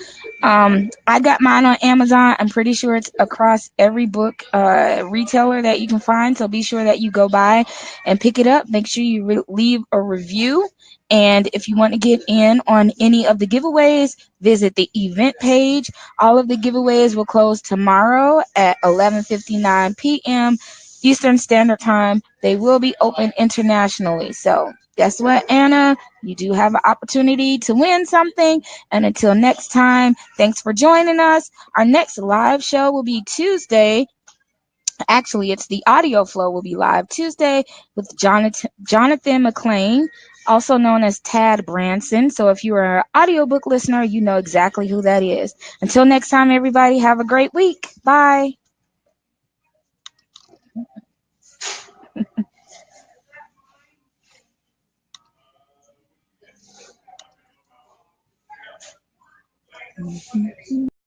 I got mine on Amazon. I'm pretty sure it's across every book retailer that you can find. So be sure that you go by and pick it up. Make sure you leave a review. And if you want to get in on any of the giveaways, visit the event page. All of the giveaways will close tomorrow at 11:59 p.m. Eastern Standard Time. They will be open internationally. So, guess what, Anna? You do have an opportunity to win something. And until next time, thanks for joining us. Our next live show will be Tuesday. Actually, it's the audio flow will be live Tuesday with Jonathan McLean, also known as Tad Branson. So if you are an audiobook listener, you know exactly who that is. Until next time, everybody, have a great week. Bye.